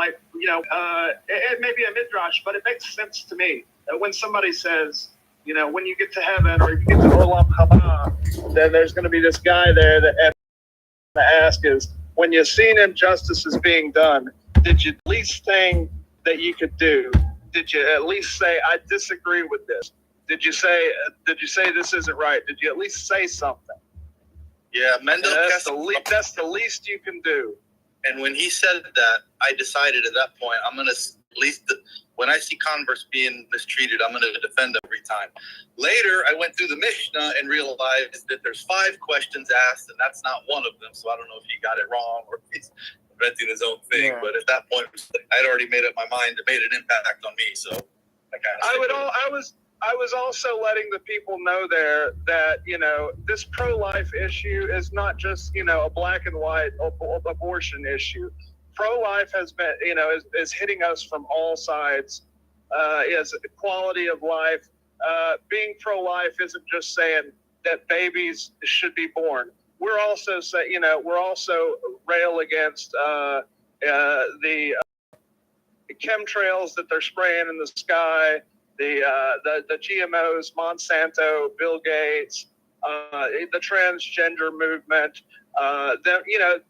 like, it may be a midrash, but it makes sense to me that when somebody says, when you get to heaven or if you get to Olam Haba, then there's going to be this guy there that, and the ask is, when you've seen injustices being done, did you at least think that you could do? Did you at least say, I disagree with this? Did you say this isn't right? Did you at least say something? Yeah, Mendel. That's the least you can do. And when he said that, I decided at that point, I'm going to at least, when I see converts being mistreated, I'm going to defend them every time. Later, I went through the Mishnah and realized that there's 5 questions asked, and that's not one of them. So I don't know if he got it wrong or if he's inventing his own thing. Yeah. But at that point, I'd already made up my mind. It made an impact on me. So I was also letting the people know there that, this pro-life issue is not just, a black and white abortion issue. Pro-life has been, is hitting us from all sides, is quality of life. Being pro-life isn't just saying that babies should be born. We're also rail against the chemtrails that they're spraying in the sky, the GMOs, Monsanto, Bill Gates, the transgender movement,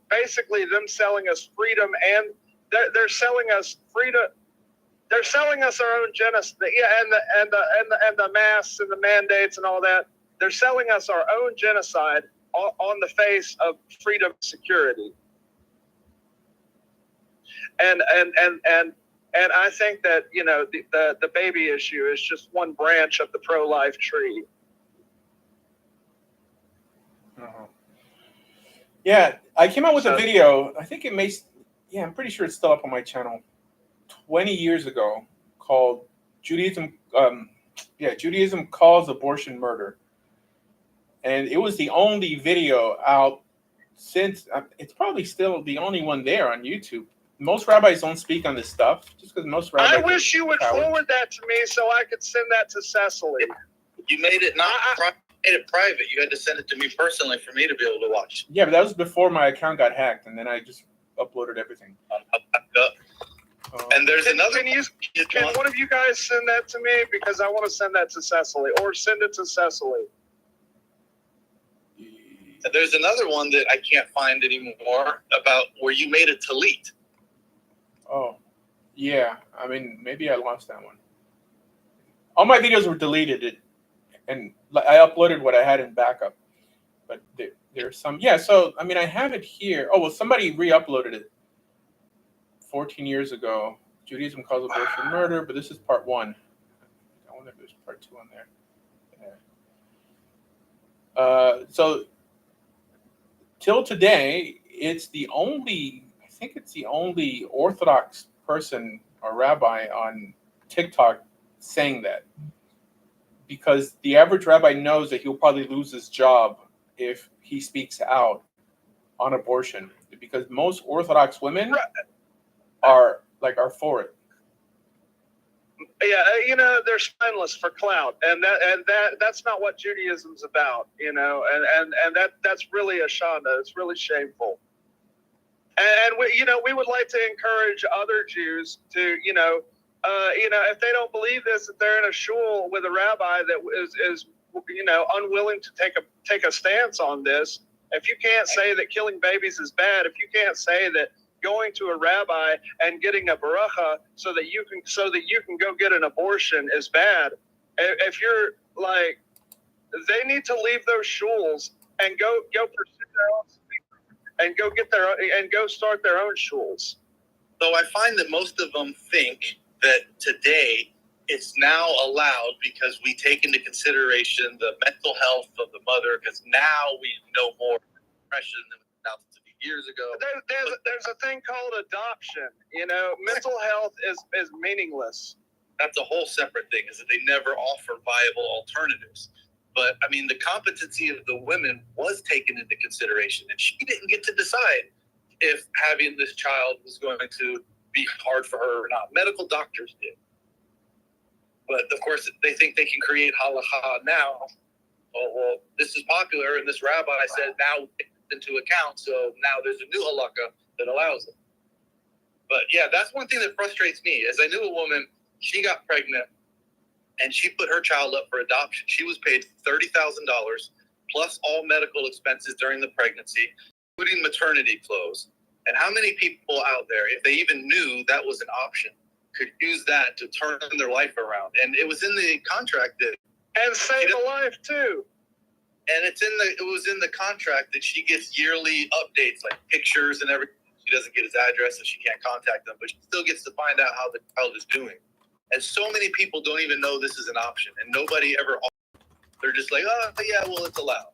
basically them selling us freedom, and they're selling us freedom. They're selling us our own genocide, and the masks and the mandates and all that. They're selling us our own genocide on the face of freedom, security, and I think that, the baby issue is just one branch of the pro-life tree. Uh-huh. Yeah, I came out with a video. I think I'm pretty sure it's still up on my channel. 20 years ago, called Judaism. Judaism calls abortion murder, and it was the only video out since. It's probably still the only one there on YouTube. Most rabbis don't speak on this stuff, just because most rabbis. I wish you would forward that to me so I could send that to Cecily. You made it made it private. You had to send it to me personally for me to be able to watch. Yeah, but that was before my account got hacked, and then I just uploaded everything. And there's another. Can one of you guys send that to me, because I want to send that to Cecily, or send it to Cecily? And there's another one that I can't find anymore about where you made a talit. Oh, yeah. I mean, maybe I lost that one. All my videos were deleted, and I uploaded what I had in backup. But there's some. Yeah, so, I mean, I have it here. Oh, well, somebody re-uploaded it 14 years ago. Judaism calls abortion murder, but this is part 1. I wonder if there's part 2 on there. Yeah. So, till today, it's the only Orthodox person or rabbi on TikTok saying that, because the average rabbi knows that he'll probably lose his job if he speaks out on abortion, because most Orthodox women are for it. Yeah, they're spineless for clout, and that's not what Judaism's about, and that's really a shanda. It's really shameful. And we would like to encourage other Jews to, if they don't believe this, if they're in a shul with a rabbi that is unwilling to take a stance on this. If you can't say that killing babies is bad, if you can't say that going to a rabbi and getting a baracha so that you can go get an abortion is bad, if you're like, they need to leave those shuls and go pursue their own, and go start their own shuls. So I find that most of them think that today it's now allowed because we take into consideration the mental health of the mother, because now we know more depression than thousands of years ago. There's a thing called adoption. Mental health is meaningless. That's a whole separate thing, is that they never offer viable alternatives. But, I mean, the competency of the women was taken into consideration, and she didn't get to decide if having this child was going to be hard for her or not. Medical doctors did. But, of course, they think they can create halakha now. Oh, well, this is popular, and this rabbi said now take it into account, so now there's a new halakha that allows it. But yeah, that's one thing that frustrates me. Is I knew a woman, she got pregnant, and she put her child up for adoption. She was paid $30,000 plus all medical expenses during the pregnancy, including maternity clothes. And how many people out there, if they even knew that was an option, could use that to turn their life around? And it was in the contract that, and save a life too. and it was in the contract that she gets yearly updates, like pictures and everything. She doesn't get his address, so she can't contact them, but she still gets to find out how the child is doing. And so many people don't even know this is an option, and nobody ever. They're just like, oh yeah, well, it's allowed.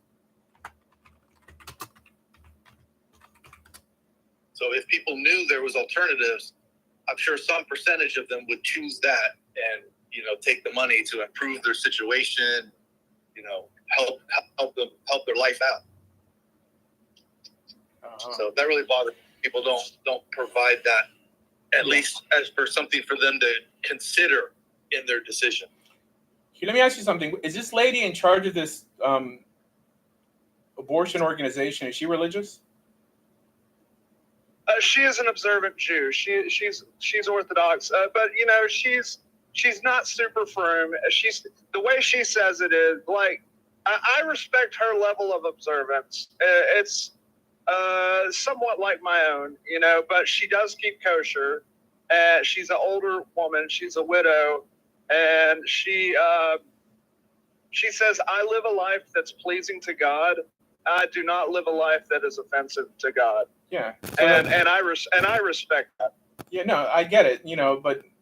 So if people knew there was alternatives, I'm sure some percentage of them would choose that and, take the money to improve their situation, help their life out. So that really bothers me. People don't provide that, at least as for something for them to consider in their decision. Let me ask you something. Is this lady in charge of this abortion organization? Is she religious? She is an observant Jew. She's Orthodox, but she's not super firm. The way she says it is like I respect her level of observance. It's somewhat like my own, but she does keep kosher. She's an older woman. She's a widow, and she says, "I live a life that's pleasing to God. I do not live a life that is offensive to God." Yeah, and I respect that. Yeah, no, I get it.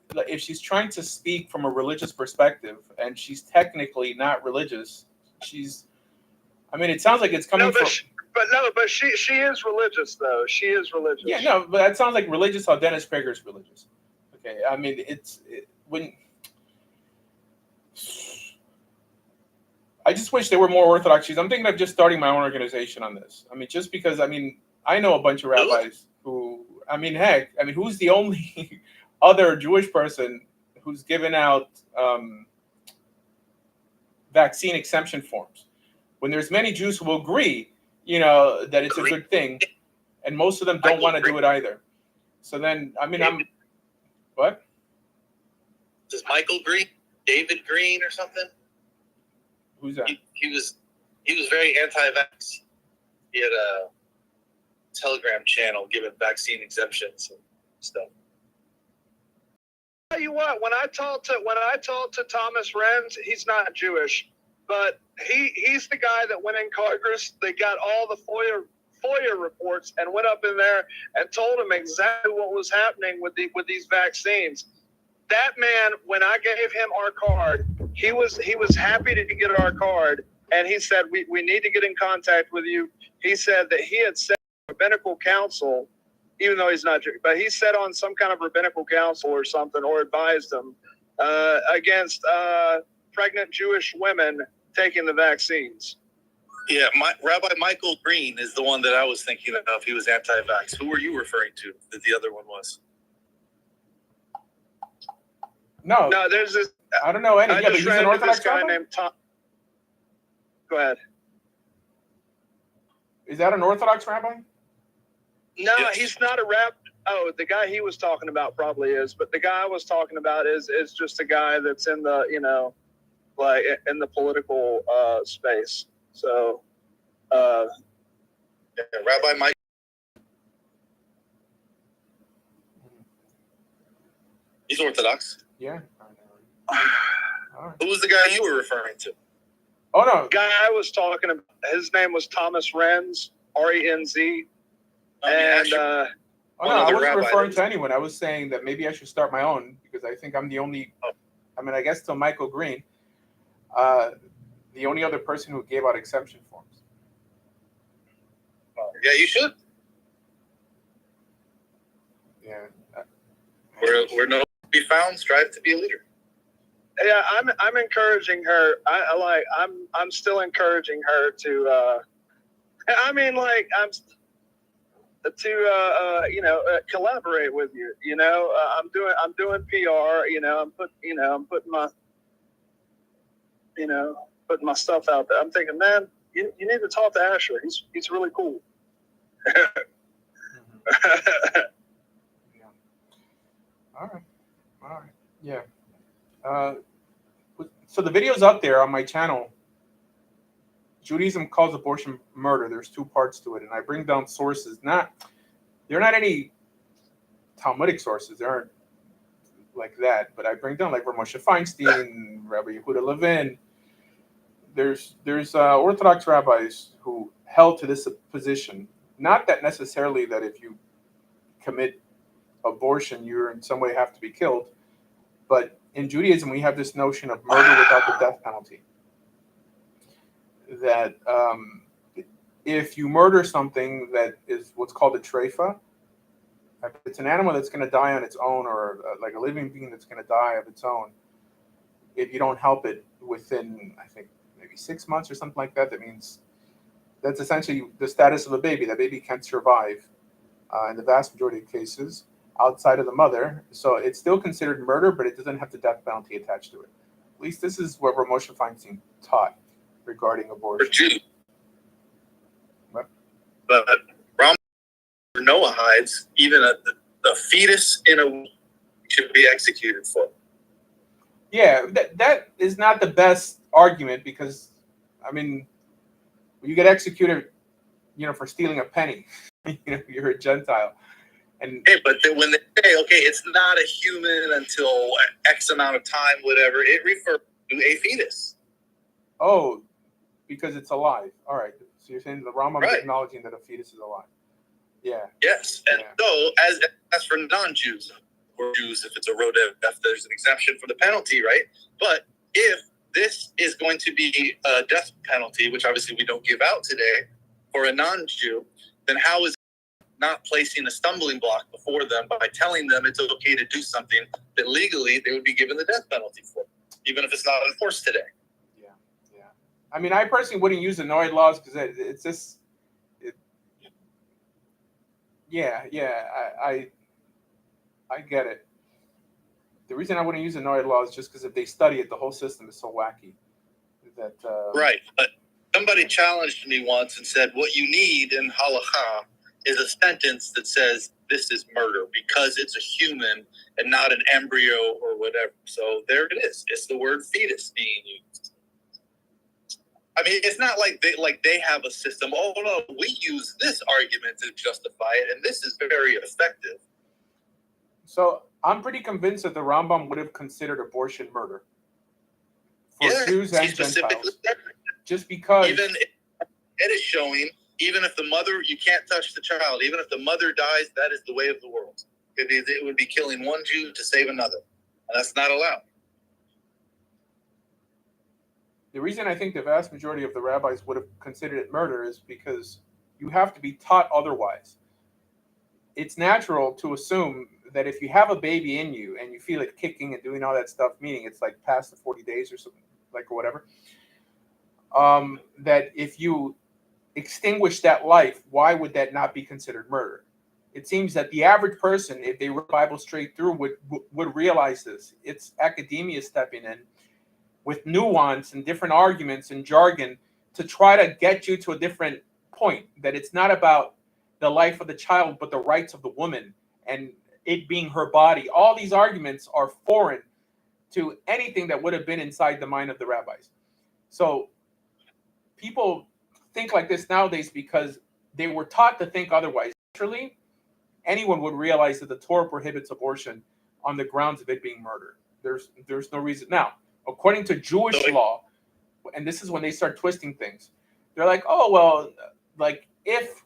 But if she's trying to speak from a religious perspective, and she's technically not religious, it sounds like it's coming from. But she is religious, though. She is religious. Yeah, no, but that sounds like religious how Dennis Prager's religious. Okay, I just wish there were more Orthodox Jews. I'm thinking of just starting my own organization on this. Just because, I know a bunch of rabbis who, who's the only other Jewish person who's given out vaccine exemption forms? When there's many Jews who will agree, that it's a good thing, and most of them don't want to do it either. So then, what? Does Michael Green, David Green, or something? Who's that? He was very anti-vax. He had a Telegram channel giving vaccine exemptions and stuff. Tell you what, when I talked to Thomas Renz, he's not Jewish, but he's the guy that went in Congress. They got all the FOIA reports and went up in there and told him exactly what was happening with these vaccines. That man, when I gave him our card, he was happy to get our card, and he said we need to get in contact with you. He said that he had said rabbinical council, even though he's not Jewish, but he said on some kind of rabbinical council or something, or advised them against pregnant Jewish women taking the vaccines. Yeah, Rabbi Michael Green is the one that I was thinking of. He was anti-vax. Who were you referring to that the other one was? No, there's this. I don't know any. I just ran into this guy named Tom. Go ahead. Is that an Orthodox rabbi? No, Yes. He's not a rap. Oh, the guy he was talking about probably is, but the guy I was talking about is just a guy that's in the like in the political space. So, Rabbi Mike. He's Orthodox. Yeah. All right. Who was the guy you were referring to? Oh no, guy I was talking about, his name was Thomas Renz, Renz, and I wasn't referring to anyone. I was saying that maybe I should start my own because I think I'm the only. I guess till Michael Green, the only other person who gave out exemption forms. Yeah, you should. Yeah. Where no be found, strive to be a leader. Yeah, I'm encouraging her. I'm still encouraging her to. Collaborate with you. I'm doing PR. I'm putting my stuff out there. I'm thinking, man, you need to talk to Asher. He's really cool. All right. Yeah. So the video's up there on my channel. Judaism calls abortion murder. There's two parts to it, and I bring down sources. They're not any Talmudic sources. They aren't like that, but I bring down like Moshe Feinstein, Rabbi Yehuda Levin. There's Orthodox rabbis who held to this position. Not that necessarily that if you commit abortion, you in some way have to be killed, but in Judaism we have this notion of murder without the death penalty. That if you murder something that is what's called a treifa, it's an animal that's going to die on its own, or like a living being that's going to die of its own. If you don't help it within, I think, maybe 6 months or something like that, that means that's essentially the status of a baby. That baby can't survive in the vast majority of cases outside of the mother. So it's still considered murder, but it doesn't have the death penalty attached to it. At least this is what Moshe Feinstein taught regarding abortion. For Jews. What? But Noahides, even a fetus in a womb should be executed for. Yeah, that is not the best argument, because, I mean, you get executed, for stealing a penny. You're a Gentile. And hey, but when they say, okay, it's not a human until X amount of time, whatever, it refers to a fetus. Oh, because it's alive. All right. So you're saying the Rambam is Right. acknowledging that a fetus is alive. Yeah. Yes, and so as for non-Jews or Jews, if it's a rodef, there's an exemption for the penalty, right? But if this is going to be a death penalty, which obviously we don't give out today, for a non-Jew, then how is it not placing a stumbling block before them by telling them it's okay to do something that legally they would be given the death penalty for, even if it's not enforced today? Yeah. I mean, I personally wouldn't use the Noahide laws because it's just. I get it. The reason I wouldn't use the Noahide law is just because if they study it, the whole system is so wacky. That Right, but somebody challenged me once and said, what you need in halakha is a sentence that says this is murder because it's a human and not an embryo or whatever. So there it is. It's the word fetus being used. I mean, it's not like they have a system. Oh no, we use this argument to justify it, and this is very effective. So I'm pretty convinced that the Rambam would have considered abortion murder for Jews and Gentiles, just because even it is showing, even if the mother, you can't touch the child. Even if the mother dies, that is the way of the world. It would be killing one Jew to save another, and that's not allowed. The reason I think the vast majority of the rabbis would have considered it murder is because you have to be taught otherwise. It's natural to assume that if you have a baby in you and you feel it kicking and doing all that stuff, meaning it's like past the 40 days or something, like, or whatever, that if you extinguish that life, why would that not be considered murder? It seems that the average person, if they read the Bible straight through, would realize this. It's academia stepping in with nuance and different arguments and jargon to try to get you to a different point, that it's not about the life of the child, but the rights of the woman and it being her body. All these arguments are foreign to anything that would have been inside the mind of the rabbis. So people think like this nowadays because they were taught to think otherwise. Naturally, anyone would realize that the Torah prohibits abortion on the grounds of it being murder. There's no reason. Now, according to Jewish law, and this is when they start twisting things, they're like, oh, well, like if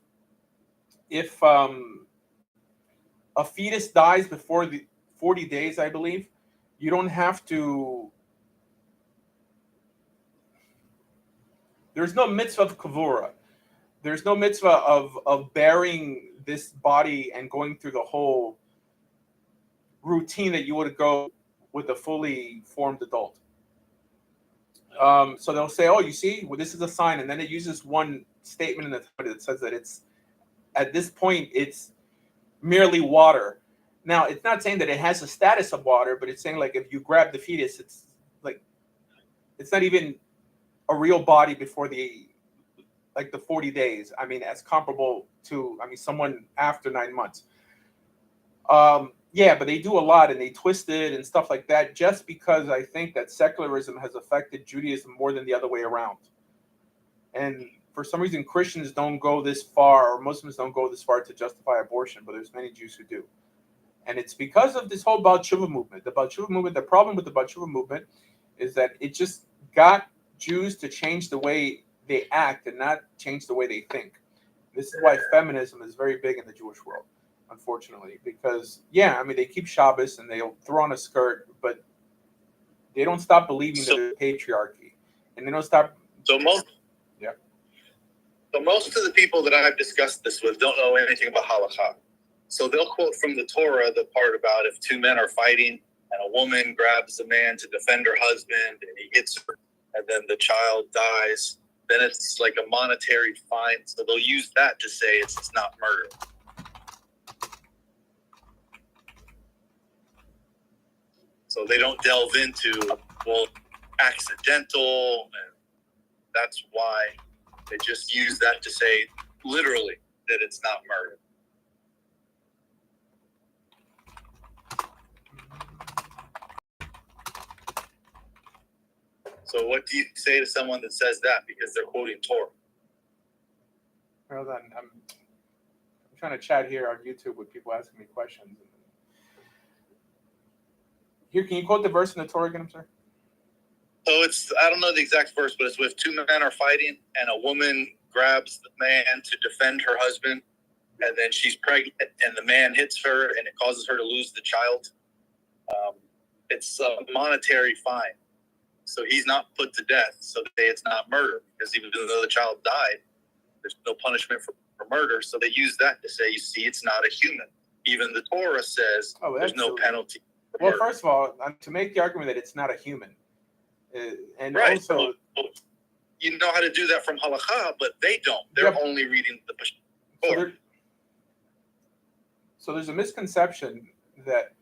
a fetus dies before the 40 days, I believe, you don't have to. There's no mitzvah of kavura. There's no mitzvah of burying this body and going through the whole routine that you would go with a fully formed adult. So they'll say, oh, you see, well, this is a sign. And then it uses one statement in the Torah that says that it's, at this point, it's merely water. Now, it's not saying that it has the status of water, but it's saying, like, if you grab the fetus, it's like, it's not even a real body before the 40 days. I mean, as comparable to, someone after 9 months. Yeah, but they do a lot and they twist it and stuff like that just because I think that secularism has affected Judaism more than the other way around. And for some reason, Christians don't go this far, or Muslims don't go this far to justify abortion, but there's many Jews who do. And it's because of this whole Baal Tshuva movement. The Baal Tshuva movement, the problem with the Baal Tshuva movement is that it just got Jews to change the way they act and not change the way they think. This is why feminism is very big in the Jewish world, unfortunately, because, yeah, I mean, they keep Shabbos and they'll throw on a skirt, but they don't stop believing that there's patriarchy. And they don't stop. So most of the people that I've discussed this with don't know anything about halakha. So they'll quote from the Torah the part about if two men are fighting and a woman grabs a man to defend her husband and he hits her and then the child dies, then it's like a monetary fine. So they'll use that to say it's not murder. So they don't delve into, well, accidental, and that's why they just use that to say literally that it's not murder. So what do you say to someone that says that because they're quoting Torah? Hold on, I'm trying to chat here on YouTube with people asking me questions. Here, can you quote the verse in the Torah again, I'm sorry? So it's, I don't know the exact verse, but it's with two men are fighting and a woman grabs the man to defend her husband, and then she's pregnant and the man hits her and it causes her to lose the child. It's a monetary fine. So he's not put to death. So they say it's not murder, because even though the child died, there's no punishment for murder. So they use that to say, you see, it's not a human. Even the Torah says there's no penalty. Well, first of all, to make the argument that it's not a human, and right. also, so you know how to do that from halakha, but they don't. They're only reading the Torah. So there's a misconception that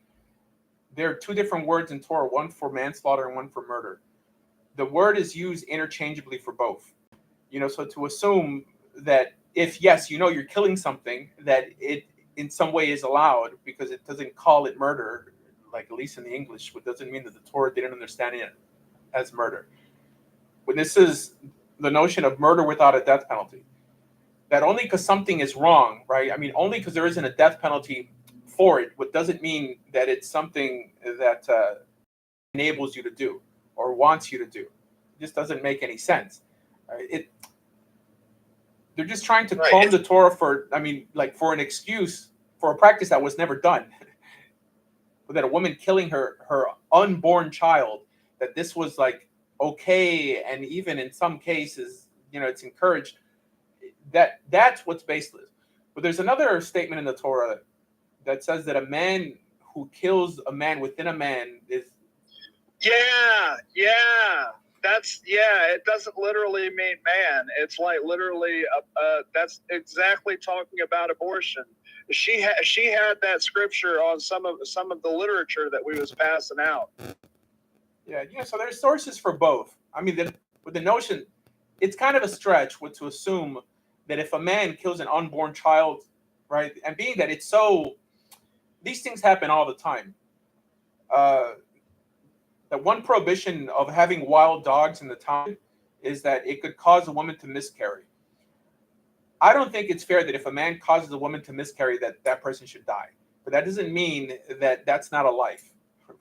there are two different words in Torah, one for manslaughter and one for murder. The word is used interchangeably for both. So to assume that if, yes, you're killing something, that it in some way is allowed because it doesn't call it murder, like at least in the English, what doesn't mean that the Torah didn't understand it as murder. When this is the notion of murder without a death penalty, that only because something is wrong, right? I mean, only because there isn't a death penalty for it, what doesn't mean that it's something that enables you to do or wants you to do. It just doesn't make any sense. They're just trying to clone the Torah for an excuse for a practice that was never done. That a woman killing her unborn child, that this was like okay, and even in some cases, it's encouraged. That's what's baseless. But there's another statement in the Torah that says that a man who kills a man within a man is. It doesn't literally mean man. It's like literally, that's exactly talking about abortion. She had that scripture on some of the literature that we was passing out. Yeah. So there's sources for both. I mean, with the notion, it's kind of a stretch to assume that if a man kills an unborn child, right, and being that it's so, these things happen all the time. That one prohibition of having wild dogs in the town is that it could cause a woman to miscarry. I don't think it's fair that if a man causes a woman to miscarry, that person should die. But that doesn't mean that that's not a life,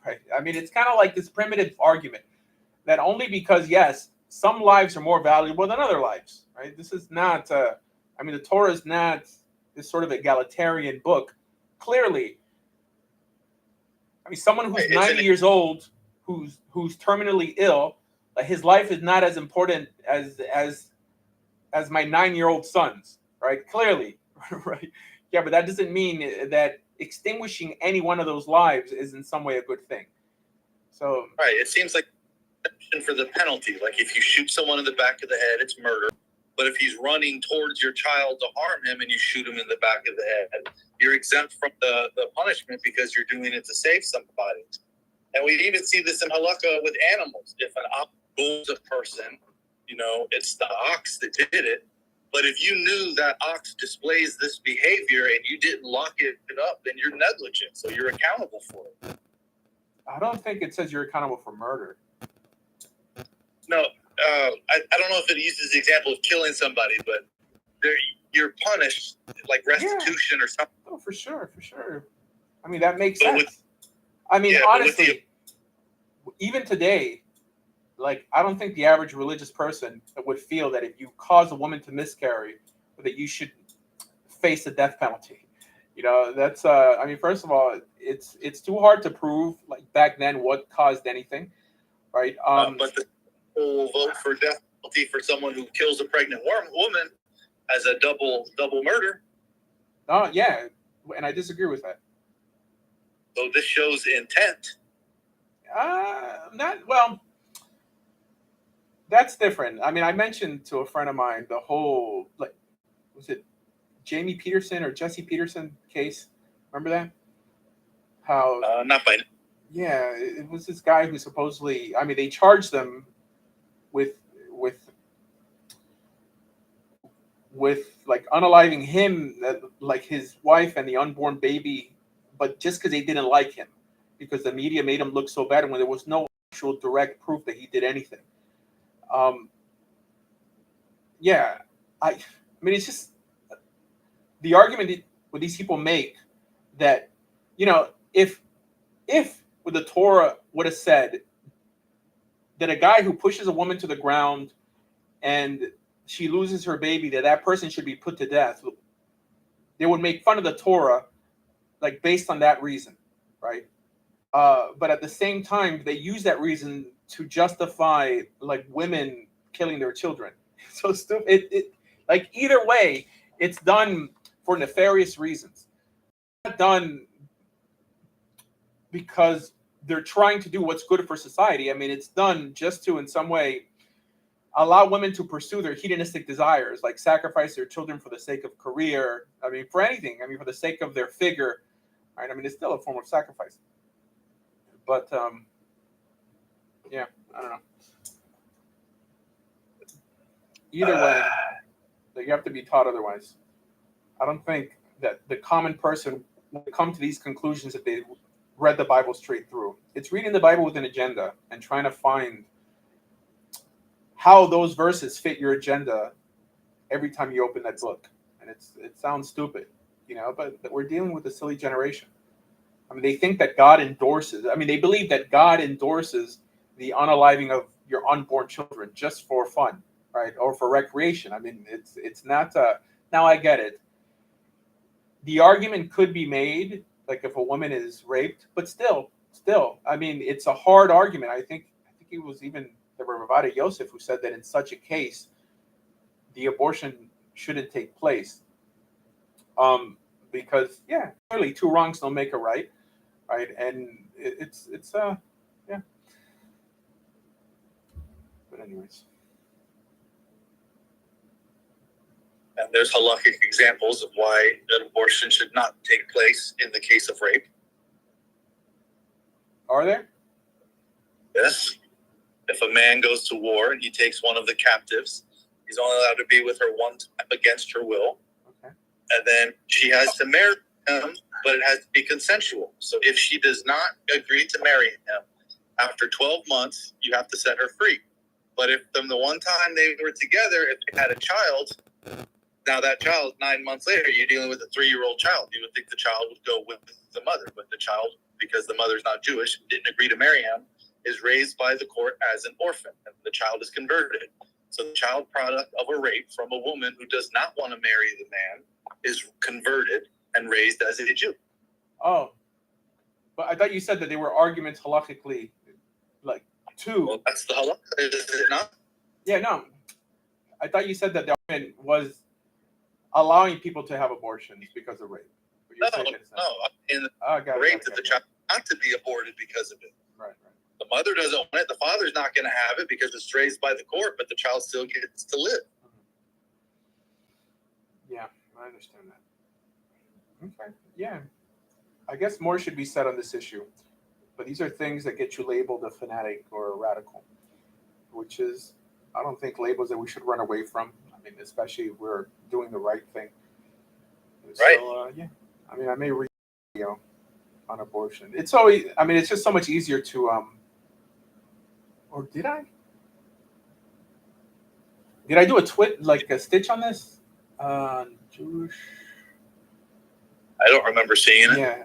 right? I mean, it's kind of like this primitive argument that only because, yes, some lives are more valuable than other lives, right? This is not, the Torah is not this sort of egalitarian book. Clearly, someone who's 90 years old, who's terminally ill, his life is not as important as my 9-year-old son's, right? Clearly, right? Yeah, but that doesn't mean that extinguishing any one of those lives is in some way a good thing. So right, it seems like for the penalty, like if you shoot someone in the back of the head, it's murder. But if he's running towards your child to harm him and you shoot him in the back of the head, you're exempt from the punishment because you're doing it to save somebody. And we even see this in halakha with animals. If an ox goes a person, it's the ox that did it. But if you knew that ox displays this behavior and you didn't lock it up, then you're negligent. So you're accountable for it. I don't think it says you're accountable for murder. No, I don't know if it uses the example of killing somebody, but you're punished, like restitution or something. Oh, for sure. I mean, that makes But sense. Honestly, even today, like, I don't think the average religious person would feel that if you cause a woman to miscarry, that you should face the death penalty. You know, that's I mean, first of all, it's too hard to prove, like back then, what caused anything, right? But the people will vote for death penalty for someone who kills a pregnant woman as a double murder. Oh yeah, and I disagree with that. So this shows intent. Not well. That's different. I mean, I mentioned to a friend of mine the whole, like, was it Jamie Peterson or Jesse Peterson case? Remember that? How? Not by. Yeah, it was this guy who supposedly. I mean, they charged them with like unaliving him, like his wife and the unborn baby, but just because they didn't like him, because the media made him look so bad, and when there was no actual direct proof that he did anything. Yeah, I mean, it's just the argument that what these people make that, you know, if what the Torah would have said that a guy who pushes a woman to the ground and she loses her baby, that person should be put to death, they would make fun of the Torah, like based on that reason, right? But at the same time, they use that reason to justify like women killing their children. So stupid. It like either way, it's done for nefarious reasons. It's not done because they're trying to do what's good for society. I mean, it's done just to, in some way, allow women to pursue their hedonistic desires, like sacrifice their children for the sake of career. I mean, for anything. I mean, for the sake of their figure. Right? I mean, it's still a form of sacrifice. But yeah, I don't know. Either way, you have to be taught otherwise. I don't think that the common person will come to these conclusions if they read the Bible straight through. It's reading the Bible with an agenda and trying to find how those verses fit your agenda every time you open that book. And it sounds stupid, you know, but we're dealing with a silly generation. I mean, they think that God endorses. I mean, they believe that God endorses the unaliving of your unborn children just for fun, right, or for recreation. I mean, it's not. Now I get it. The argument could be made, like if a woman is raped, but still, I mean, it's a hard argument. I think it was even the Rabbis Yosef who said that in such a case, the abortion shouldn't take place. Because yeah, clearly two wrongs don't make a right. Right, and it's yeah. But anyways, And there's halakhic examples of why an abortion should not take place in the case of rape. Are there? Yes. If a man goes to war and he takes one of the captives, he's only allowed to be with her one time against her will. Okay. And then she has to marry him, but it has to be consensual. So if she does not agree to marry him, after 12 months, you have to set her free. But if from the one time they were together, if they had a child, now that child, 9 months later, you're dealing with a 3-year-old child. You would think the child would go with the mother, but the child, because the mother's not Jewish, didn't agree to marry him, is raised by the court as an orphan, and the child is converted. So the child product of a rape from a woman who does not want to marry the man is converted and raised as a Jew. Oh, but I thought you said that there were arguments halakhically, like two. Well, that's the halakha, is it not? Yeah, no. I thought you said that the argument was allowing people to have abortions because of rape. No. In rape to the child not to be aborted because of it. Right. The mother doesn't want it. The father's not going to have it because it's raised by the court, but the child still gets to live. Yeah, I understand that. Okay, yeah. I guess more should be said on this issue. But these are things that get you labeled a fanatic or a radical, which is, I don't think, labels that we should run away from. I mean, especially if we're doing the right thing. Right. So, yeah. I mean, I may read a video on abortion. It's always, I mean, it's just so much easier to, or did I? Did I do a stitch on this? Jewish. I don't remember seeing it. Yeah.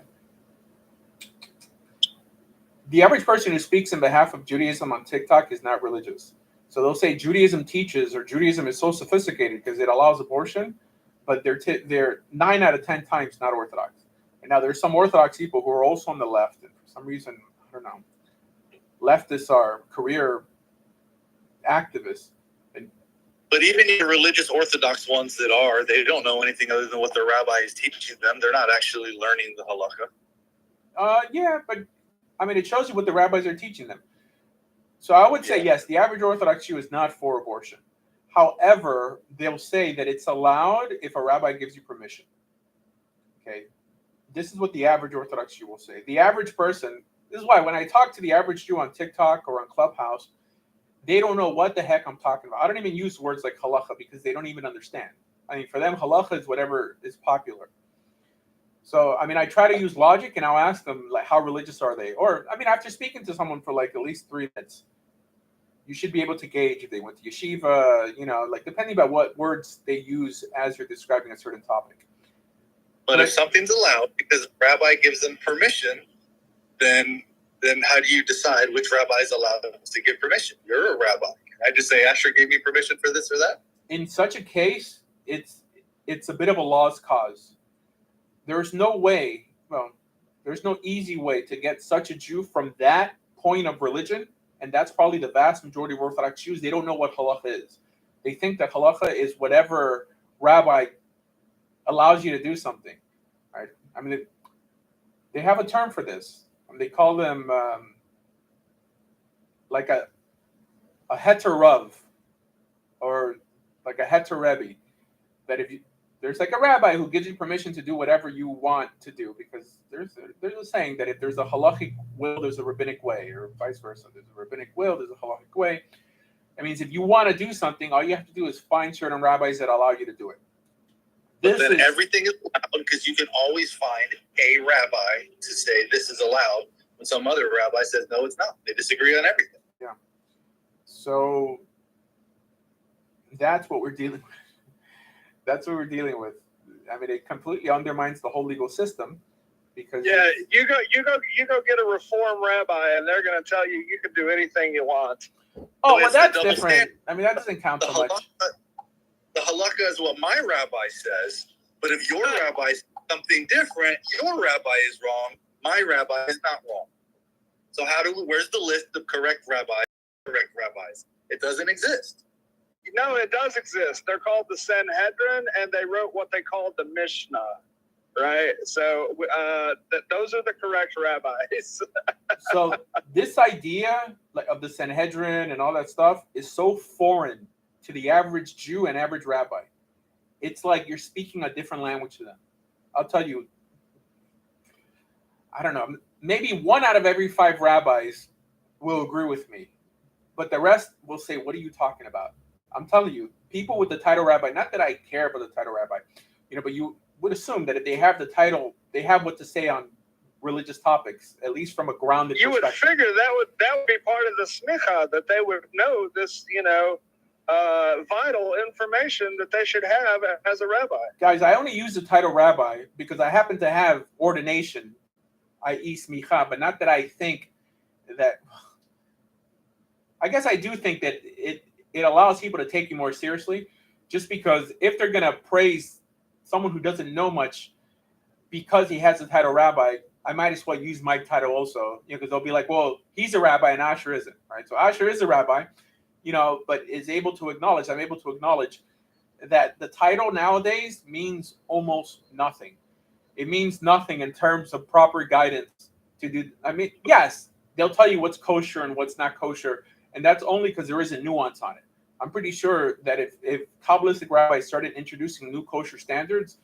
The average person who speaks in behalf of Judaism on TikTok is not religious. So they'll say Judaism teaches, or Judaism is so sophisticated because it allows abortion, but they're 9 out of 10 times not Orthodox. And now there's some Orthodox people who are also on the left, and for some reason, I don't know, leftists are career activists. But even the religious Orthodox ones they don't know anything other than what their rabbi is teaching them. They're not actually learning the halakha. Yeah, but I mean, it shows you what the rabbis are teaching them. So I would say, yes, the average Orthodox Jew is not for abortion. However, they'll say that it's allowed if a rabbi gives you permission. Okay. This is what the average Orthodox Jew will say. The average person, this is why when I talk to the average Jew on TikTok or on Clubhouse, they don't know what the heck I'm talking about. I don't even use words like halacha because they don't even understand. I mean, for them, halacha is whatever is popular. So, I mean, I try to use logic, and I'll ask them, like, how religious are they? Or, I mean, after speaking to someone for like at least 3 minutes, you should be able to gauge if they went to yeshiva, you know, like depending on what words they use as you're describing a certain topic. But if something's allowed because a rabbi gives them permission, then how do you decide which rabbi is allowed to give permission? You're a rabbi. Can I just say Asher gave me permission for this or that? In such a case, it's a bit of a lost cause. There's no way, there's no easy way to get such a Jew from that point of religion, and that's probably the vast majority of Orthodox Jews. They don't know what halacha is. They think that halacha is whatever rabbi allows you to do something, right? I mean, they have a term for this. They call them like a heter rav, or like a heter rebbe. That if there's like a rabbi who gives you permission to do whatever you want to do, because there's a saying that if there's a halachic will, there's a rabbinic way, or vice versa. There's a rabbinic will, there's a halachic way. That means if you want to do something, all you have to do is find certain rabbis that allow you to do it. But then everything is allowed because you can always find a rabbi to say this is allowed when some other rabbi says no, it's not. They disagree on everything. Yeah. So that's what we're dealing with. That's what we're dealing with. I mean, it completely undermines the whole legal system because you go get a reform rabbi, and they're going to tell you you can do anything you want. Oh, well, that's different. I mean, that doesn't count so much. The halakha is what my rabbi says, but if your rabbi says something different, your rabbi is wrong. My rabbi is not wrong. So where's the list of correct rabbis? It doesn't exist. No, it does exist. They're called the Sanhedrin, and they wrote what they called the Mishnah, right? So those are the correct rabbis. So this idea of the Sanhedrin and all that stuff is so foreign to the average Jew and average rabbi. It's like you're speaking a different language to them. I'll tell you, I don't know, maybe 1 out of every 5 rabbis will agree with me, but the rest will say, what are you talking about? I'm telling you, people with the title rabbi, not that I care about the title rabbi, but you would assume that if they have the title, they have what to say on religious topics, at least from a grounded perspective. You would figure that would be part of the smicha, that they would know this, vital information that they should have as a rabbi. Guys, I only use the title rabbi because I happen to have ordination, i.e. smicha, but not that I think that. I guess I do think that it allows people to take you more seriously, just because if they're going to praise someone who doesn't know much because he has the title rabbi, I might as well use my title also, because they'll be like, well, he's a rabbi and Asher isn't, right? So Asher is a rabbi, but I'm able to acknowledge that the title nowadays means almost nothing. It means nothing in terms of proper guidance to do. I mean, yes, they'll tell you what's kosher and what's not kosher, and that's only because there is a nuance on it. I'm pretty sure that if Kabbalistic rabbis started introducing new kosher standards,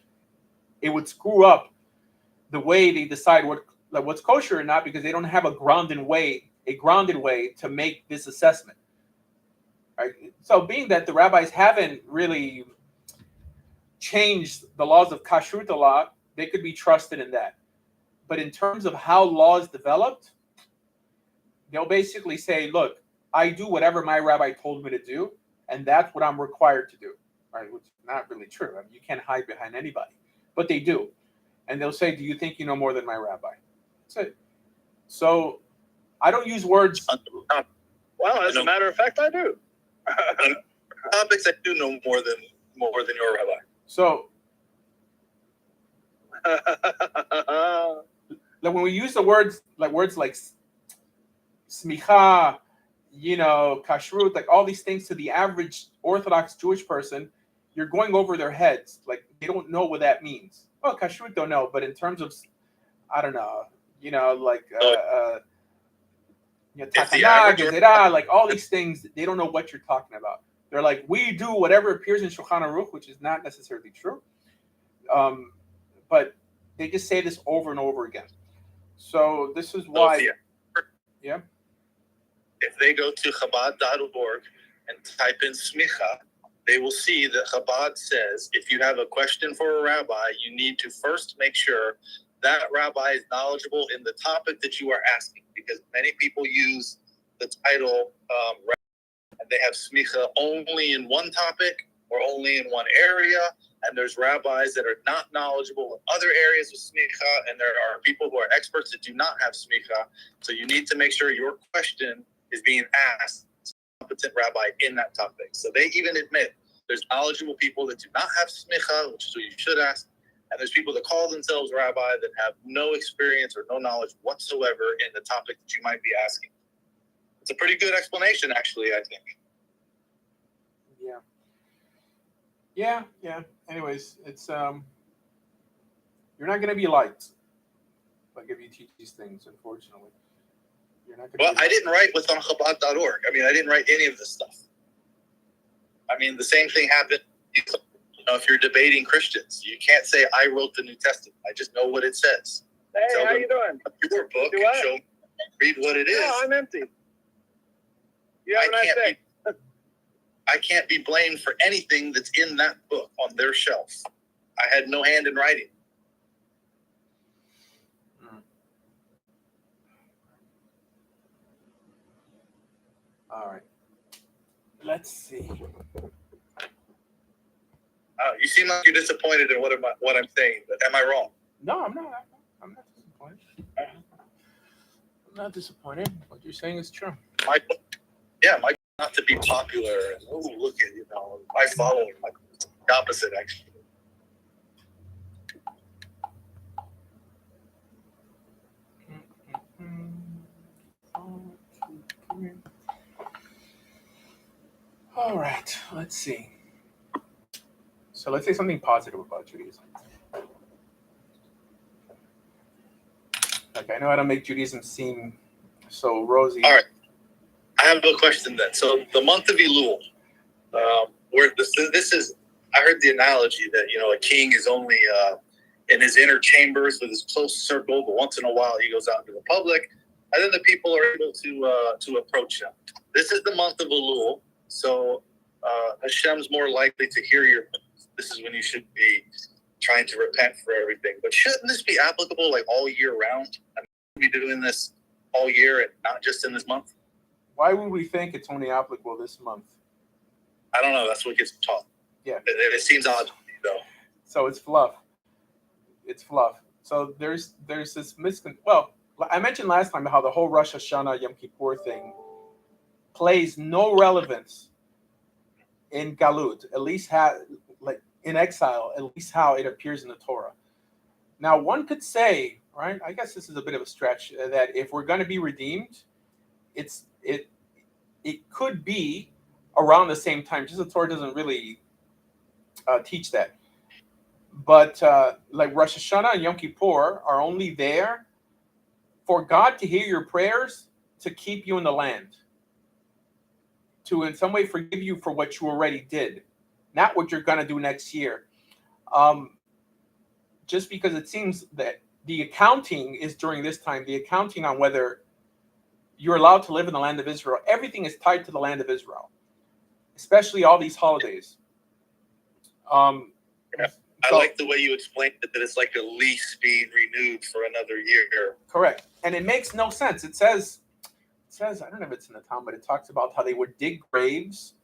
it would screw up the way they decide what's kosher or not, because they don't have a grounded way to make this assessment. Right? So being that the rabbis haven't really changed the laws of kashrut a lot, they could be trusted in that. But in terms of how laws developed, they'll basically say, look, I do whatever my rabbi told me to do, and that's what I'm required to do. Right? Which is not really true. I mean, you can't hide behind anybody. But they do. And they'll say, do you think you know more than my rabbi? That's it. So I don't use words. Well, as a matter of fact, I do. Topics I do know more than your rabbi. So like when we use the words like smicha, kashrut, like all these things to the average Orthodox Jewish person, you're going over their heads. Like they don't know what that means. Oh, kashrut don't know, but in terms of, I don't know, takana, gezerah, like all these things, they don't know what you're talking about. They're like, we do whatever appears in Shulchan Aruch, which is not necessarily true. But they just say this over and over again. So this is why. Yeah. If they go to Chabad.org and type in smicha, they will see that Chabad says if you have a question for a rabbi, you need to first make sure that rabbi is knowledgeable in the topic that you are asking, because many people use the title and they have smicha only in one topic or only in one area, and there's rabbis that are not knowledgeable in other areas of smicha, and there are people who are experts that do not have smicha. So you need to make sure your question is being asked to a competent rabbi in that topic. So they even admit there's knowledgeable people that do not have smicha, which is what you should ask, and there's people that call themselves rabbi that have no experience or no knowledge whatsoever in the topic that you might be asking. It's a pretty good explanation, actually, I think. Yeah. Anyways, it's you're not going to be liked like if you teach these things, unfortunately. You're not going I didn't write what's on Chabad.org. I mean, I didn't write any of this stuff. I mean, the same thing happened. If you're debating Christians, you can't say I wrote the New Testament. I just know what it says. Hey, Tell how them you doing? Your book and show me, read what it is. Yeah, I'm empty. You have a nice day. I can't be blamed for anything that's in that book on their shelf. I had no hand in writing. All right. Let's see. You seem like you're disappointed in what I'm saying, but am I wrong? No, I'm not. I'm not disappointed. I'm not disappointed. What you're saying is true. My not to be popular. And, look at my following. The opposite, actually. All right. Let's see. So let's say something positive about Judaism. Like I know how to make Judaism seem so rosy. All right. I have a question then. So the month of Elul, where this is, I heard the analogy that a king is only in his inner chambers with his close circle, but once in a while he goes out into the public, and then the people are able to approach him. This is the month of Elul, so Hashem's more likely to hear your. This is when you should be trying to repent for everything. But shouldn't this be applicable like all year round? I mean, be doing this all year and not just in this month? Why would we think it's only applicable this month? I don't know. That's what gets taught. Yeah. It seems odd to me, though. So it's fluff. It's fluff. So there's this Well, I mentioned last time how the whole Rosh Hashanah Yom Kippur thing plays no relevance in Galut, at least in exile, at least how it appears in the Torah. Now, one could say, right? I guess this is a bit of a stretch, that if we're going to be redeemed, it could be around the same time. Just the Torah doesn't really teach that. But like Rosh Hashanah and Yom Kippur are only there for God to hear your prayers, to keep you in the land, to in some way forgive you for what you already did, not what you're going to do next year. Just because it seems that the accounting is during this time, the accounting on whether you're allowed to live in the land of Israel, everything is tied to the land of Israel. especially all these holidays. I like the way you explained it, that it's like a lease being renewed for another year. Correct. And it makes no sense. It says, I don't know if it's in the Talmud, but it talks about how they would dig graves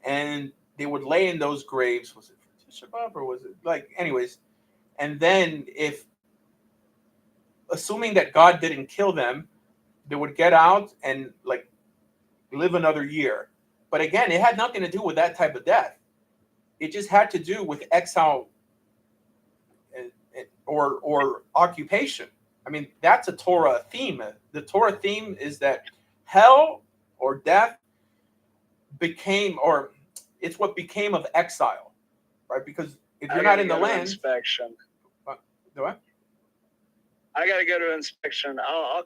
and they would lay in those graves. Was it for Tisha B'Av or was it like, anyways? And then assuming that God didn't kill them, they would get out and like live another year. But again, it had nothing to do with that type of death. It just had to do with exile or occupation. I mean, that's a Torah theme. The Torah theme is that hell or death became, or it's what became of exile, right? Because if you're not in the land, inspection. Do what? I gotta go to inspection. I'll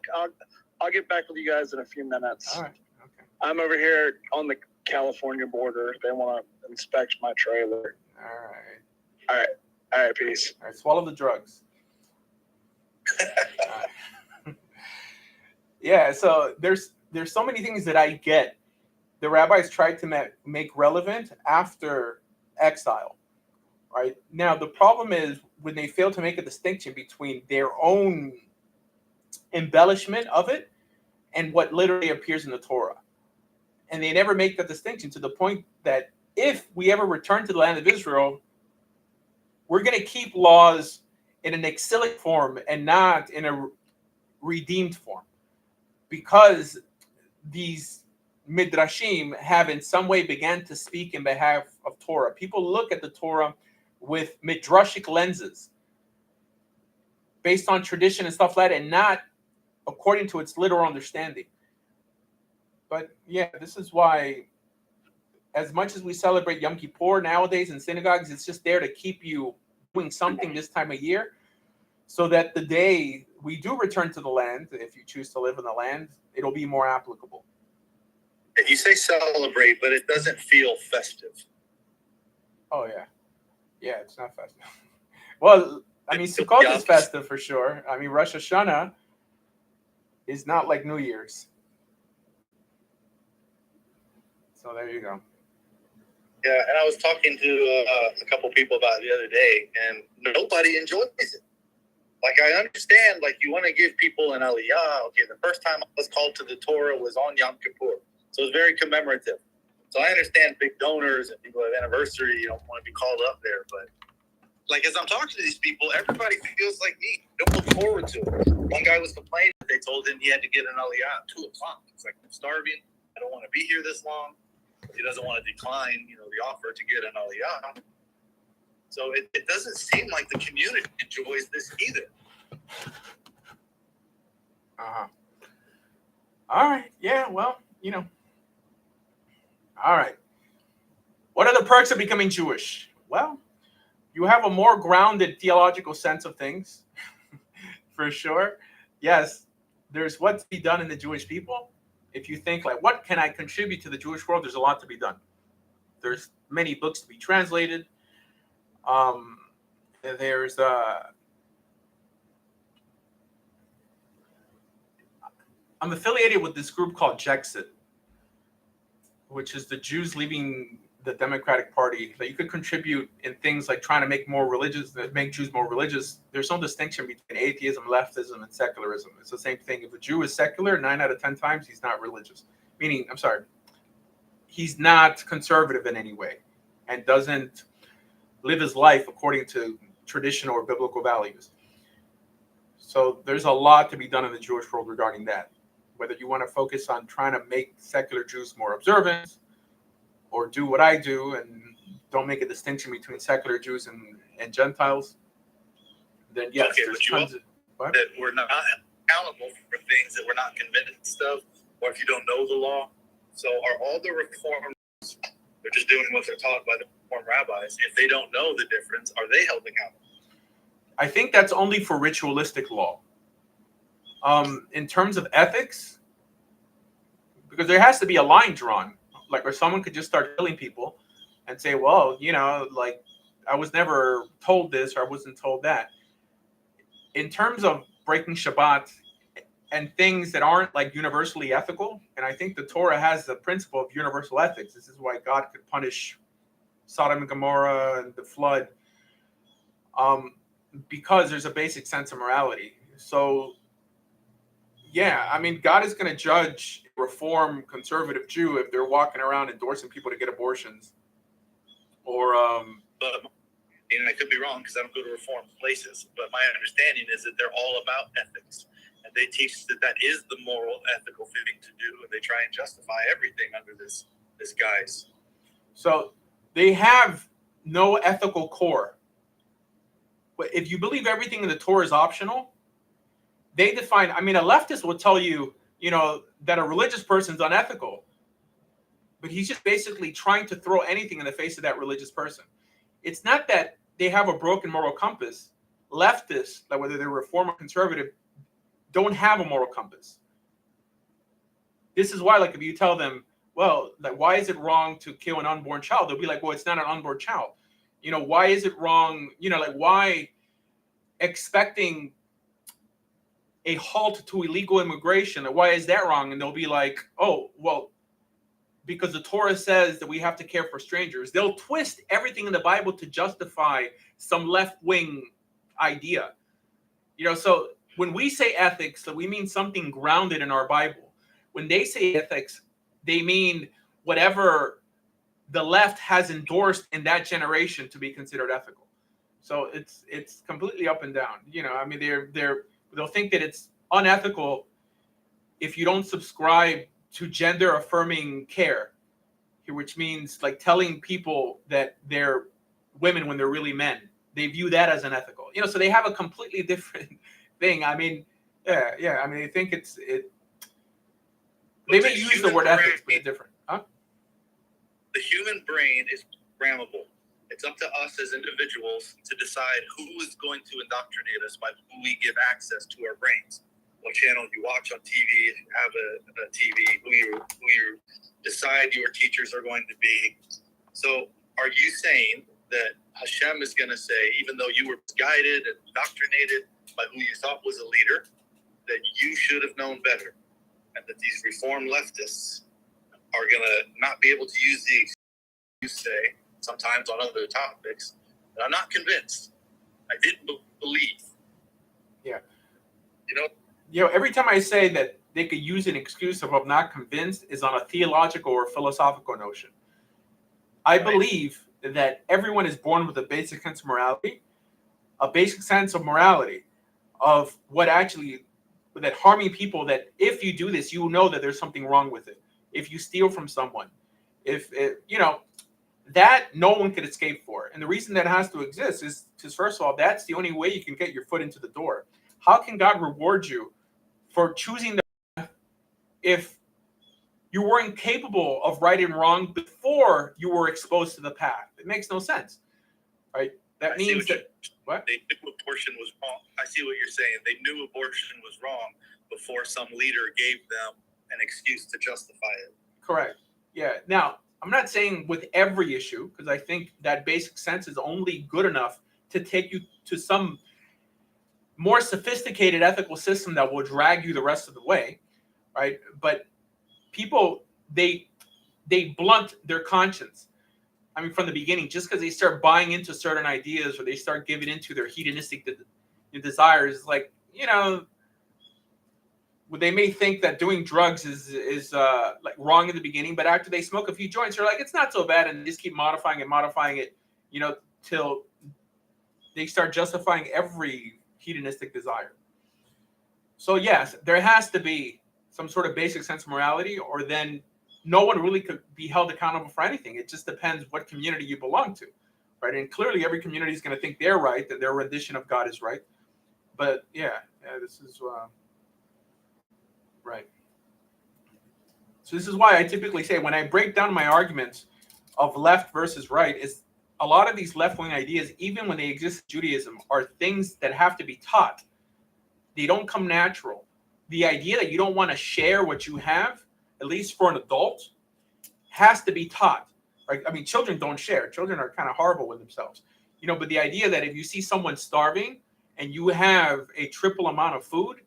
get back with you guys in a few minutes. All right. Okay. I'm over here on the California border. They want to inspect my trailer. All All right. Peace. right. Swallow the drugs. Yeah. So there's so many things that I get. The rabbis tried to make relevant after exile. Right now, the problem is when they fail to make a distinction between their own embellishment of it and what literally appears in the Torah. And they never make that distinction to the point that if we ever return to the land of Israel, we're going to keep laws in an exilic form and not in a redeemed form. Because these midrashim have in some way began to speak in behalf of Torah. People look at the Torah with midrashic lenses based on tradition and stuff like that, and not according to its literal understanding. But yeah, this is why, as much as we celebrate Yom Kippur nowadays in synagogues, it's just there to keep you doing something this time of year, so that the day we do return to the land, if you choose to live in the land, it'll be more applicable. You say celebrate, but it doesn't feel festive. Oh yeah. Yeah, it's not festive. Well, I mean, Sukkot is festive for sure. I mean, Rosh Hashanah is not like New Year's. So there you go. Yeah, and I was talking to a couple people about it the other day, and nobody enjoys it. Like, I understand, like, you want to give people an Aliyah. Okay, the first time I was called to the Torah was on Yom Kippur. So it's very commemorative. So I understand big donors and people have anniversary, you don't want to be called up there. But like, as I'm talking to these people, everybody feels like me. Don't look forward to it. One guy was complaining that they told him he had to get an Aliyah at 2 o'clock. He's like, I'm starving. I don't want to be here this long. He doesn't want to decline, the offer to get an Aliyah. So it doesn't seem like the community enjoys this either. Uh-huh. All right. Yeah, well, All right. What are the perks of becoming Jewish? Well, you have a more grounded theological sense of things, for sure. Yes, there's what to be done in the Jewish people. If you think, like, what can I contribute to the Jewish world? There's a lot to be done. There's many books to be translated. There's I'm affiliated with this group called Jexit, which is the Jews leaving the Democratic Party. That you could contribute in things like trying to make Jews more religious. There's no distinction between atheism, leftism, and secularism. It's the same thing. If a Jew is secular, 9 out of 10 times he's not religious. Meaning, he's not conservative in any way and doesn't live his life according to traditional or biblical values. So there's a lot to be done in the Jewish world regarding that. Whether you want to focus on trying to make secular Jews more observant, or do what I do and don't make a distinction between secular Jews and Gentiles, then yes, okay, there's but tons of that we're not accountable for things that we're not convinced of, or if you don't know the law. So are all the reformers, they're just doing what they're taught by the reform rabbis. If they don't know the difference, are they held accountable? I think that's only for ritualistic law. In terms of ethics, because there has to be a line drawn, like where someone could just start killing people and say, well, like, I was never told this or I wasn't told that. In terms of breaking Shabbat, and things that aren't like universally ethical. And I think the Torah has the principle of universal ethics. This is why God could punish Sodom and Gomorrah and the flood, because there's a basic sense of morality. So, yeah, I mean, God is going to judge a Reform conservative Jew if they're walking around endorsing people to get abortions, or But and I could be wrong because I don't go to Reform places, but my understanding is that they're all about ethics, and they teach that is the moral, ethical thing to do, and they try and justify everything under this guise. So they have no ethical core. But if you believe everything in the Torah is optional, they define. I mean, a leftist will tell you, that a religious person's unethical, but he's just basically trying to throw anything in the face of that religious person. It's not that they have a broken moral compass. Leftists, like whether they're Reform or conservative, don't have a moral compass. This is why, like, if you tell them, well, like, why is it wrong to kill an unborn child? They'll be like, well, it's not an unborn child. Why is it wrong? Like, why expecting a halt to illegal immigration? Why is that wrong? And they'll be like, oh, well, because the Torah says that we have to care for strangers. They'll twist everything in the Bible to justify some left-wing idea. So when we say ethics, so we mean something grounded in our Bible. When they say ethics, they mean whatever the left has endorsed in that generation to be considered ethical. So it's completely up and down. I mean, they'll think that it's unethical if you don't subscribe to gender affirming care, which means like telling people that they're women when they're really men. They view that as unethical. So they have a completely different thing. I mean, yeah. I mean, they think it. They may use the word ethics, but it's different. Huh? The human brain is programmable. It's up to us as individuals to decide who is going to indoctrinate us by who we give access to our brains. What channel you watch on TV, if you have a TV, who you decide your teachers are going to be. So are you saying that Hashem is going to say, even though you were guided and indoctrinated by who you thought was a leader, that you should have known better, and that these Reform leftists are going to not be able to use the excuse you say sometimes on other topics? And I'm not convinced. I didn't believe. Yeah. Every time I say that they could use an excuse of I'm not convinced is on a theological or philosophical notion. I believe that everyone is born with a basic sense of morality, of what actually, that harming people, that if you do this, you know that there's something wrong with it. If you steal from someone, that no one could escape for. And the reason that has to exist is because, first of all, that's the only way you can get your foot into the door. How can God reward you for choosing the path if you weren't capable of right and wrong before you were exposed to the path? It makes no sense, right? That means that what? They knew abortion was wrong. I see what you're saying. They knew abortion was wrong before some leader gave them an excuse to justify it. Correct. Yeah. Now, I'm not saying with every issue, because I think that basic sense is only good enough to take you to some more sophisticated ethical system that will drag you the rest of the way, right? But people, they blunt their conscience. I mean, from the beginning, just because they start buying into certain ideas or they start giving into their hedonistic desires, like, they may think that doing drugs is like wrong in the beginning, but after they smoke a few joints, they're like, it's not so bad, and they just keep modifying it, till they start justifying every hedonistic desire. So yes, there has to be some sort of basic sense of morality, or then no one really could be held accountable for anything. It just depends what community you belong to, right? And clearly every community is going to think they're right, that their rendition of God is right. But yeah, this is right. So this is why I typically say, when I break down my arguments of left versus right, is a lot of these left-wing ideas, even when they exist in Judaism, are things that have to be taught. They don't come natural. The idea that you don't want to share what you have, at least for an adult, has to be taught. Right? I mean, children don't share. Children are kind of horrible with themselves. But the idea that if you see someone starving and you have a triple amount of food,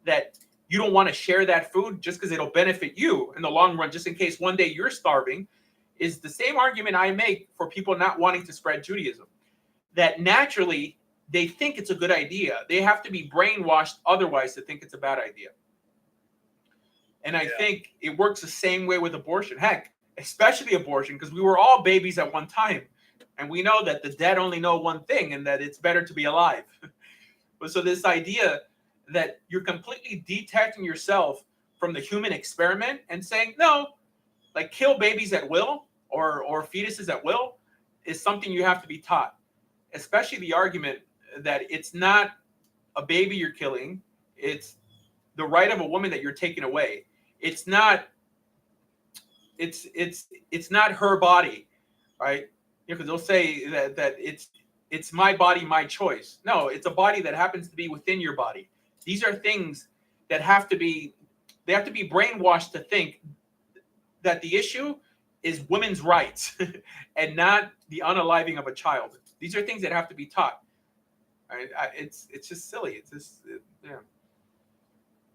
that you don't want to share that food just because it'll benefit you in the long run, just in case one day you're starving, is the same argument I make for people not wanting to spread Judaism. That naturally they think it's a good idea. They have to be brainwashed otherwise to think it's a bad idea. And I think it works the same way with abortion. Heck, especially abortion, because we were all babies at one time. And we know that the dead only know one thing, and that it's better to be alive. But so this idea that you're completely detaching yourself from the human experiment and saying, no, like kill babies at will or fetuses at will is something you have to be taught. Especially the argument that it's not a baby you're killing, it's the right of a woman that you're taking away. It's not her body, right? Because they'll say that it's my body, my choice. No, it's a body that happens to be within your body. These are things that have to be brainwashed to think that the issue is women's rights and not the unaliving of a child. These are things that have to be taught. Right? It's just silly. Yeah.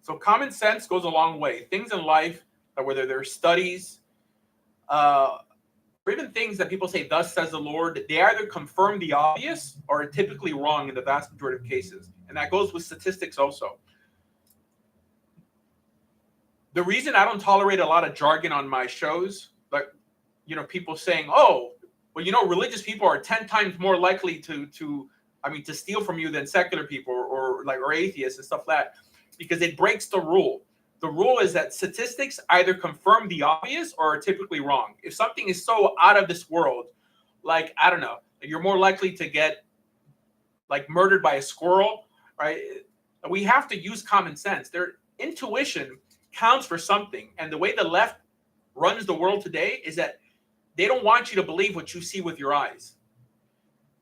So common sense goes a long way. Things in life, whether they're studies, or even things that people say, thus says the Lord, they either confirm the obvious or are typically wrong in the vast majority of cases. And that goes with statistics also. The reason I don't tolerate a lot of jargon on my shows, like, people saying, oh, well, religious people are 10 times more likely to steal from you than secular people or atheists and stuff like that, because it breaks the rule. The rule is that statistics either confirm the obvious or are typically wrong. If something is so out of this world, like, I don't know, you're more likely to get like murdered by a squirrel, right? We have to use common sense. Their intuition counts for something. And the way the left runs the world today is that they don't want you to believe what you see with your eyes.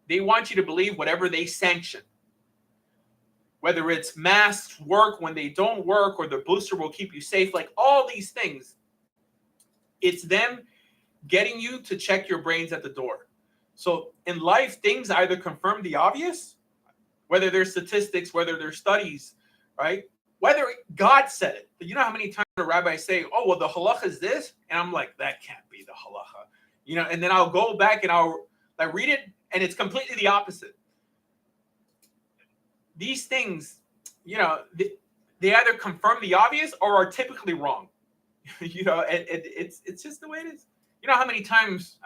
They want you to believe whatever they sanction. Whether it's masks work when they don't work, or the booster will keep you safe, like all these things, it's them getting you to check your brains at the door. So in life, things either confirm the obvious, whether there's statistics, whether there's studies, right? Whether God said it. But you know how many times the rabbis say, oh, well, the halacha is this? And I'm like, that can't be the halacha. And then I'll go back and I read it, and it's completely the opposite. These things, they either confirm the obvious or are typically wrong. It's just the way it is. You know how many times,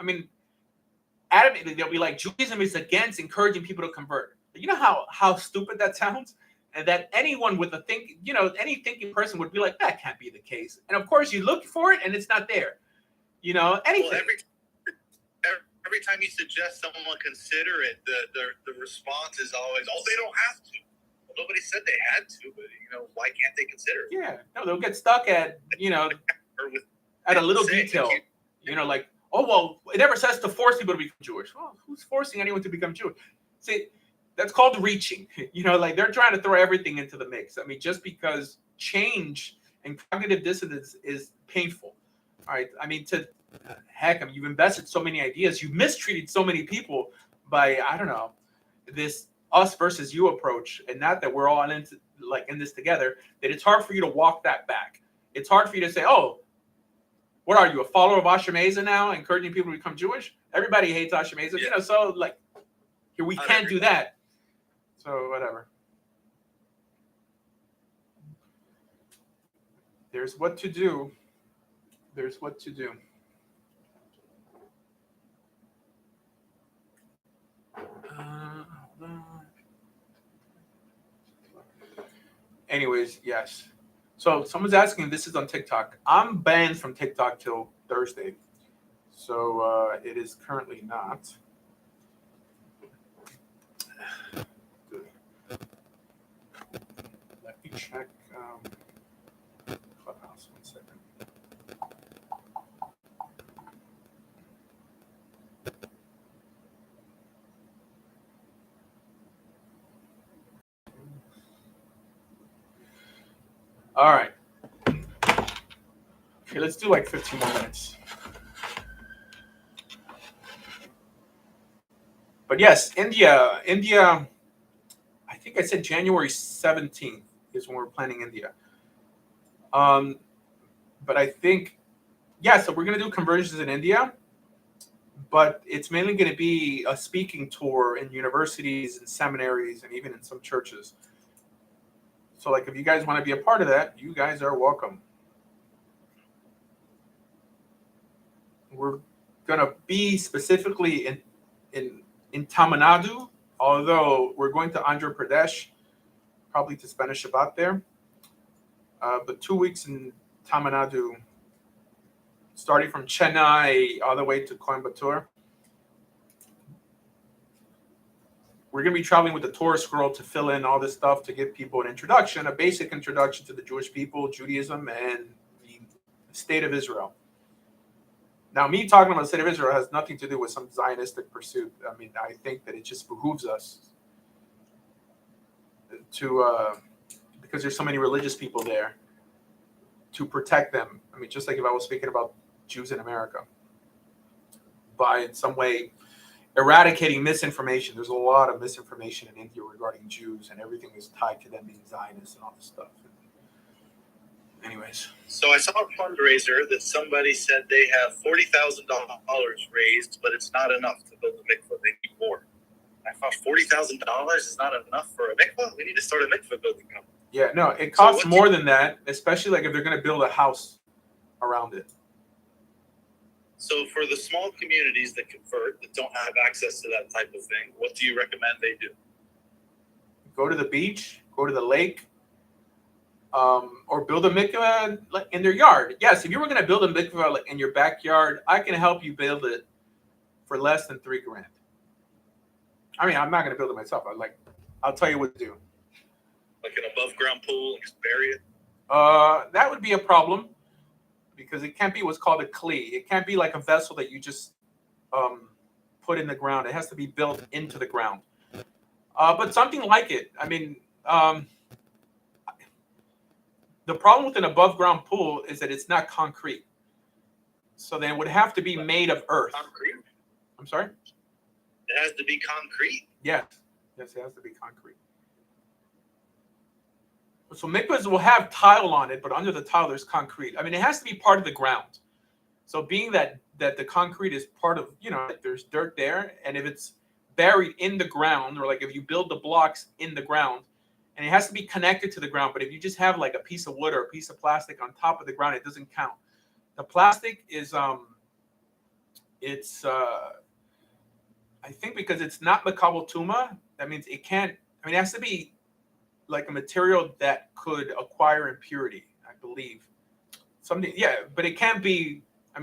adamantly, they'll be like, Judaism is against encouraging people to convert. You know how stupid that sounds? And that anyone with any thinking person would be like, that can't be the case. And of course, you look for it and it's not there. Anything. Well, every time you suggest someone consider it, the response is always, oh, they don't have to. Well, nobody said they had to, but why can't they consider it? Yeah, no, they'll get stuck at at a little detail. Like, oh, well, it never says to force people to become Jewish. Well, who's forcing anyone to become Jewish? See, that's called reaching. Like they're trying to throw everything into the mix. Just because change and cognitive dissonance is painful. All right. You've invested so many ideas. You mistreated so many people by, I don't know, this us versus you approach, and not that we're all in this together, that it's hard for you to walk that back. It's hard for you to say, oh, what are you, a follower of Ashkenazim now, encouraging people to become Jewish? Everybody hates Ashkenazim, yeah. So here we can't do that. So whatever. There's what to do. There's what to do. Anyways, yes. So someone's asking if this is on TikTok. I'm banned from TikTok till Thursday. So it is currently not. Good. Let me check Clubhouse 1 second. All right. Okay, let's do like 15 more minutes. But yes, India, I think I said January 17th is when we're planning India. But I think, yeah, so we're going to do conversions in India, but it's mainly going to be a speaking tour in universities and seminaries and even in some churches. So, like, if you guys want to be a part of that, you guys are welcome. We're going to be specifically in Tamil Nadu, although we're going to Andhra Pradesh, probably to spend a Shabbat there. But 2 weeks in Tamil Nadu, starting from Chennai all the way to Coimbatore. We're going to be traveling with the Torah scroll to fill in all this stuff, to give people an introduction, a basic introduction to the Jewish people, Judaism, and the state of Israel. Now, me talking about the state of Israel has nothing to do with some Zionistic pursuit. I mean, I think that it just behooves us to, because there's so many religious people there, to protect them. I mean, just like if I was speaking about Jews in America, by in some way eradicating misinformation. There's a lot of misinformation in India regarding Jews, and everything is tied to them being Zionists and all this stuff. Anyways. So I saw a fundraiser that somebody said they have $40,000 raised, but it's not enough to build a mikvah. They need more. I thought $40,000 is not enough for a mikvah. We need to start a mikvah building company. Yeah, no, it costs more than that, especially like if they're going to build a house around it. So for the small communities that convert, that don't have access to that type of thing, what do you recommend they do? Go to the beach, go to the lake, or build a mikvah in their yard. Yes, if you were going to build a mikvah in your backyard, I can help you build it for less than $3,000. I mean, I'm not going to build it myself. I'll tell you what to do. Like an above ground pool and just bury it? That would be a problem, because it can't be what's called a kli. It can't be like a vessel that you just put in the ground. It has to be built into the ground. But something like it. I mean, the problem with an above ground pool is that it's not concrete. So then it would have to be made of earth. Concrete? I'm sorry? It has to be concrete? Yes. Yes, it has to be concrete. So mikvahs will have tile on it, but under the tile there's concrete. I mean, it has to be part of the ground. So being that the concrete is part of, like there's dirt there, and if it's buried in the ground, or like if you build the blocks in the ground, and it has to be connected to the ground, but if you just have like a piece of wood or a piece of plastic on top of the ground, it doesn't count. The plastic is, I think because it's not makabel tuma, that means it can't, it has to be like a material that could acquire impurity, I believe. Something, yeah, but it can't be,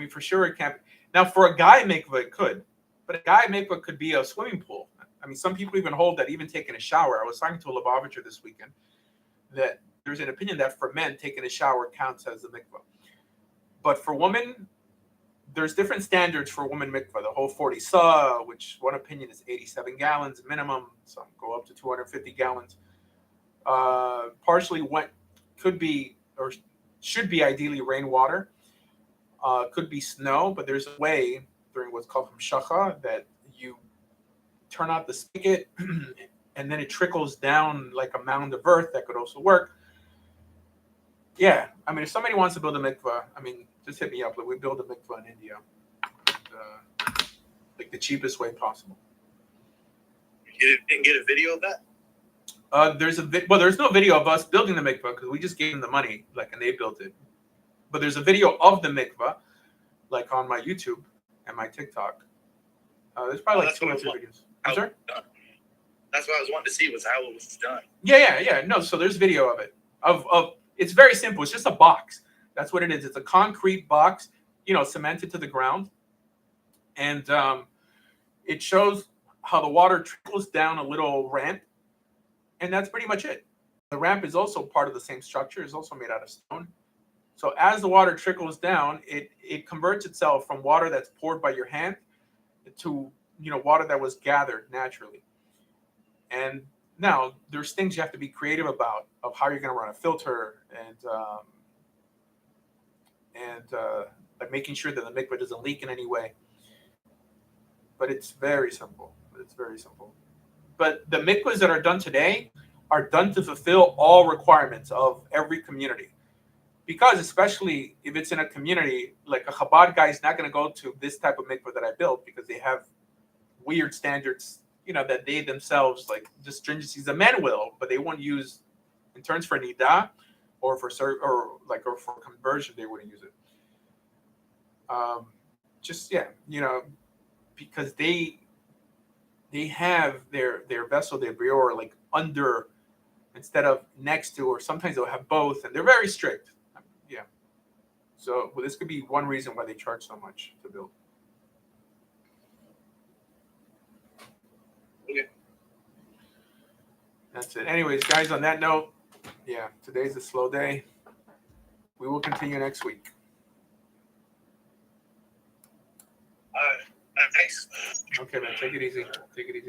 for sure it can't. Now, for a guy mikvah, it could, but a guy mikvah could be a swimming pool. Some people even hold that even taking a shower. I was talking to a Lubavitcher this weekend that there's an opinion that for men, taking a shower counts as a mikvah. But for women, there's different standards for woman mikvah. The whole 40 sa, which one opinion is 87 gallons minimum. Some go up to 250 gallons. Partially what could be or should be ideally rainwater. Could be snow, but there's a way during what's called hamshacha that you turn out the spigot and then it trickles down like a mound of earth. That could also work. Yeah, if somebody wants to build a mikvah, just hit me up. We build a mikvah in India, like the cheapest way possible. You didn't get a video of that? There's no video of us building the mikvah because we just gave them the money, and they built it. But there's a video of the mikvah, like on my YouTube and my TikTok. There's probably 2 or 3 videos. I'm sorry? That's what I was wanting to see, was how it was done. Yeah. No, so there's video of it. It's very simple. It's just a box. That's what it is. It's a concrete box, cemented to the ground. And it shows how the water trickles down a little ramp. And that's pretty much it. The ramp is also part of the same structure. It's also made out of stone. So as the water trickles down, it converts itself from water that's poured by your hand to, water that was gathered naturally. And now there's things you have to be creative about, of how you're going to run a filter and like making sure that the mikvah doesn't leak in any way. But it's very simple. But the mikvahs that are done today are done to fulfill all requirements of every community. because especially if it's in a community, like a Chabad guy is not going to go to this type of mikvah that I built because they have weird standards, that they themselves, like the stringencies the men will, but they won't use in terms for nidah or for conversion, they wouldn't use it. Because they have their vessel, their brior, like under instead of next to, or sometimes they'll have both, and they're very strict. Yeah. So this could be one reason why they charge so much to build. Okay. That's it. Anyways, guys, on that note, yeah, today's a slow day. We will continue next week. Thanks. Okay, man. Take it easy. Take it easy.